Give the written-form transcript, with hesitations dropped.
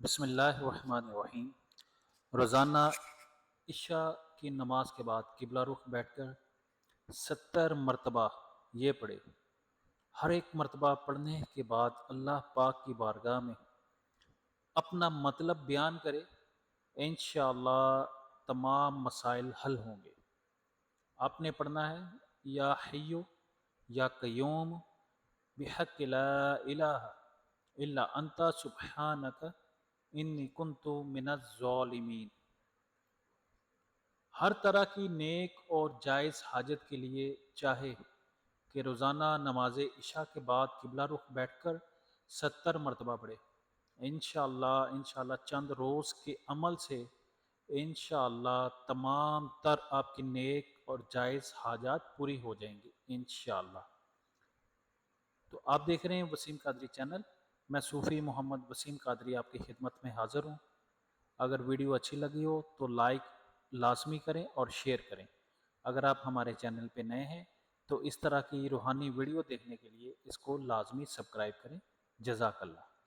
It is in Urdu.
بسم اللہ الرحمن الرحیم۔ روزانہ عشاء کی نماز کے بعد قبلہ رخ بیٹھ کر 70 مرتبہ یہ پڑھے۔ ہر ایک مرتبہ پڑھنے کے بعد اللہ پاک کی بارگاہ میں اپنا مطلب بیان کرے، انشاءاللہ تمام مسائل حل ہوں گے۔ آپ نے پڑھنا ہے یا حیو یا قیوم بحق لا الہ الا انت سبحانک انی کنت من الظالمین۔ ہر طرح کی نیک اور جائز حاجت کے لیے چاہے کہ روزانہ نماز عشاء کے بعد قبلہ رخ بیٹھ کر 70 مرتبہ پڑھے۔ انشاءاللہ چند روز کے عمل سے انشاءاللہ تمام تر آپ کی نیک اور جائز حاجات پوری ہو جائیں گی انشاءاللہ۔ تو آپ دیکھ رہے ہیں وسیم قادری چینل۔ میں صوفی محمد وسیم قادری آپ کی خدمت میں حاضر ہوں۔ اگر ویڈیو اچھی لگی ہو تو لائک لازمی کریں اور شیئر کریں۔ اگر آپ ہمارے چینل پہ نئے ہیں تو اس طرح کی روحانی ویڈیو دیکھنے کے لیے اس کو لازمی سبسکرائب کریں۔ جزاک اللہ۔